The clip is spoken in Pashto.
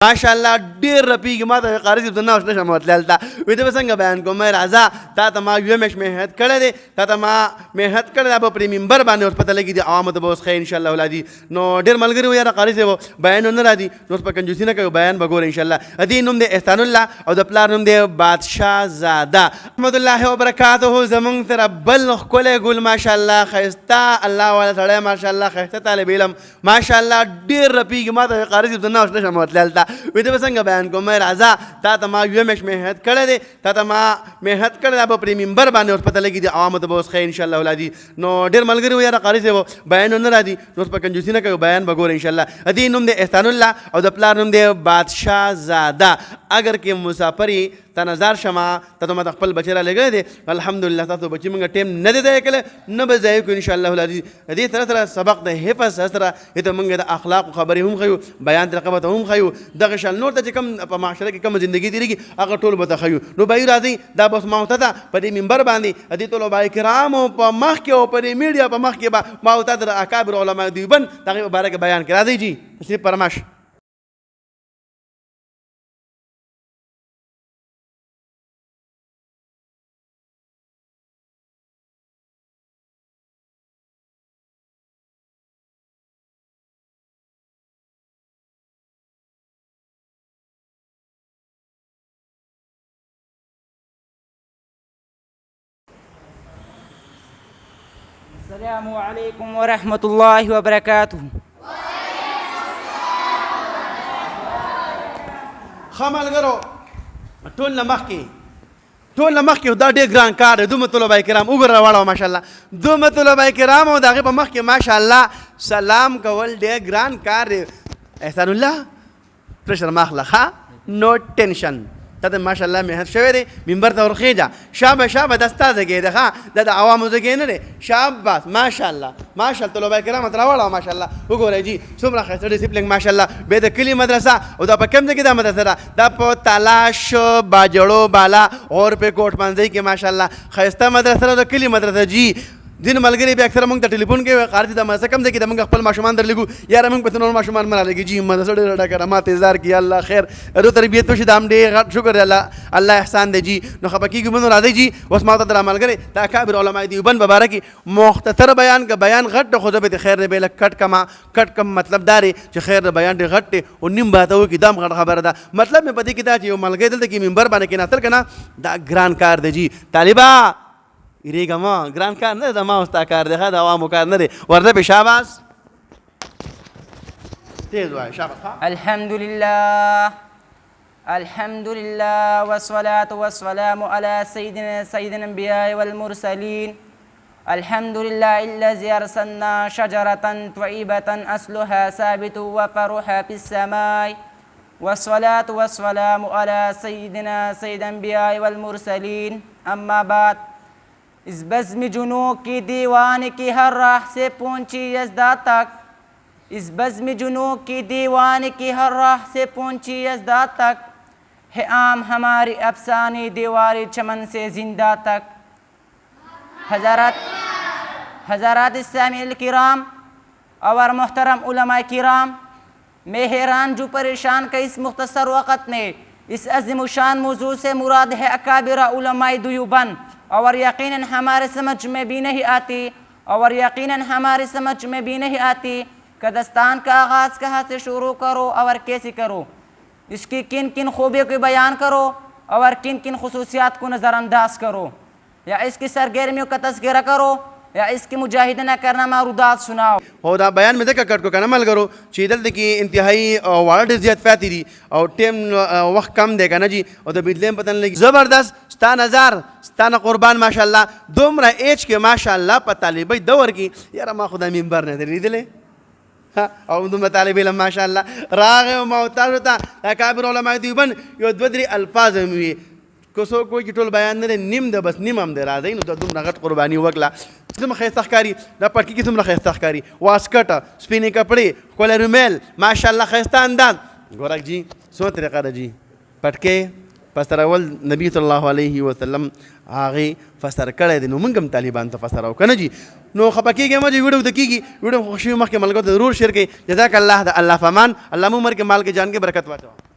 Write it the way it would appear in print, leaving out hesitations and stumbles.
ماشاءالله ډیر رپیږي ما ته قاری صاحب نه نشم ورتلل تا وې ته به څنګه بیان کوم مې راځه تا ته ما یو مش محنت کړی دی تا ته ما محنت کړی دا به پرې منبر باندې اوس پته لګي د عوامو ته به اوس ښه انشاءالله ولادي نو ډېر ملګري وو یاره قاری صاحب بیان نه راځي نو اوس په کنجوسي نه کوي بیان به ګوره انشاءالله د دې نوم دی احسان الله او د پلار نوم دی بادشاه زاده احمد الله وبرکاته زمونږ سره بل ښکلی ګل ماشاءالله ښایسته الله والا سړی ماشاءالله ښایسته طالب علم ماشاءالله ډېر رپیږي ما ته قاری صاحب نه نشم ورتلل تا وې ته به څنګه بیان کوم مې راځه تا ته ما یو مش محنت کړی دی تا ته ما محنت کړی دا به پرې منبر باندې اوس پته لګي د عوامو ته به اوس ښه انشاءالله ولادي نو ډېر ملګري وو یاره قاری صاحب بیان نه راځي نو اوس په کنجوسي نه کوي بیان به ګوره انشاءالله د دې نوم دی احسان الله او د پلار نوم دی بادشاه زاده اگر کې مسافر یې تا نظر شمه ته ته ما د خپل بچی را لګلی دی الحمدلله تاسو بچي موږ ټیم نه دی ضایع کړی نه به ضایع کړو انشاءالله ولادي د دې سره سره سبق د حفظ سره ته موږ د اخلاقو خبرې هم ښیو بیان طریقه به ته هم ښیو دغه شان نور ته چې کوم په معاشره کې کومه زندګي تېرېږي هغه ټول به ته ښیو نو بایو راځئ دا به اوس ما ورته ته په دې منبر باندې د دې طلبا کرامو په مخ کې او په دې میډیا په مخ کې به ما ورته د اکابر علما دیوبند د هغې په باره کې بیان کړي راځئ جي صرف فرماش السلام عليكم ورحمة الله وبركاته. خملګرو ټول نه مخکې دا ډېر ګران کار دی دومره طلبه کرام وګوره راواړوه ماشاءالله دومره طلبه کرام او د هغې په مخ کې ماشاءالله سلام کول ډېر ګران کار دی احسان الله پرشر مه اخله ښه نو ټینشن تا ته ماشاءالله محنت شوی دی منبر ته ورخېږه شابه دا ستا ځګی دی ښه دا د عوامو ځګی نه دی شاباس ماشاءالله طلبه کرامو ته راوړه ماشاءالله وګورئ جي څومره ښایسته ډسپلین ماشاءالله بیا د کلي مدرسه او دا په کوم ځای کې دا مدرسه ده دا په تلاش باجړو بالا اور په کوټ منځۍ کې ماشاءالله ښایسته مدرسه ده د کلي مدرسه جي ځینې ملګري بیا اکثره موږ ته ټلیفون کوي قاري دا مدرسه کوم ځای کې ده موږ خپل ماشومان درلېږو یاره موږ پسې نور ماشومان مه رالېږي جي مدرسه ډېره ډکه ده ما انتظار کړي الله خیر دو تربیت وشي دا هم ډېر غټ شکر دی الله احسان دی جي نو خفه کېږو مه نو راځئ جي اوس ما ورته د راملګرې د اکابر علما دیوبند په باره کې مختصر بیان که بیان غټ دی خو زه به د خیر دی بې لږ کټ کم مطلب دا دی چې خیر د بیان ډېر غټ دی او نیم به ته وکړي دا هم غټ خبره ده مطلب مې په دې کې دا چې یو ملګری دلته کې منبر باندې کېناستل که نه دا ګران کار دی جي طالبه یریږه مه ګران کار نه دی زما او ستا کار دی ښه د عوامو کار نه دی ورځه پې شاباس تیز وایه شاباس الحمد لله والصلاة والسلام على سيد الأنبياء والمرسلين الحمد لله الذي أرسلنا شجرة طيبة أصلها ثابت وفرعها في السماء والصلاة والسلام على سيد الأنبياء والمرسلين أما بعد इस बज़्म जुनूँ की दीवान की हर राह से पहुँची यज़दा तक इस बज़्म जुनूँ की दीवान की हर राह से पहुँची यज़दा तक है आम हमारी अफसानी दीवारी चमन से ज़िंदा तक हज़रात इस्लामी किराम और मोहतरम उलमा किराम मैं हैरान जो परेशान का इस मुख्तसर वक़्त में इस अज़ीम शान मौजू से मुराद है अकाबिर उलमा देवबंद और यकीनन हमारे समझ में भी नहीं आती कि दस्तान का आगाज़ कहाँ से शुरू करो और कैसे करो इसकी किन किन खूबियों को बयान करो और किन किन खसूसियात को नज़रअंदाज करो या इसकी सरगर्मियों का तज़किरा करो या इसकी मुजाहिदना करना मारूदात सुनाओ او دا بیان مې ځکه کټ کو کنه ملګرو چې دلته کې انتهایی واړه ډېر زیات پاتې دي او ټیم وخت کم دی کنه جي او د بدلیم پته نه لګي زبردست ستا نظر ستا نه قربان ماشاءالله دومره ایج کې ماشاءالله په طالبۍ دور کې یاره ما خو دا منبر نه دی لیدلی او دومره طالب علم ماشاءالله راغی او ما تاسو ته اکابر علما دیوبند یو دوه درې الفاظ هم وي که څوک وایي چې ټول بیان نه دی نیم ده بس نیم هم دی راځئ نو دا دومره غټ قرباني وکړه څومره ښایسته ښکاري دا پټکي کې څومره ښایسته ښکاري واسکټ سپینې کپړې ښکلی رومیل ماشاءالله ښایسته انداز ګورک جي څومره طریقه ده جي پټکې فسرول نبی صلی الله علیه وسلم هغې فسر کړی دی نو موږ هم طالبانو ته فسرو که نه جي نو خفه کېږئ مه جي ویډیو ته کېږي ویډیو خوښ شوي مخکې ملګرو ته ضرور شیر کړئ جزاک الله د الله فامان الله مو عمر کې مال کې جان کې برکت واچوه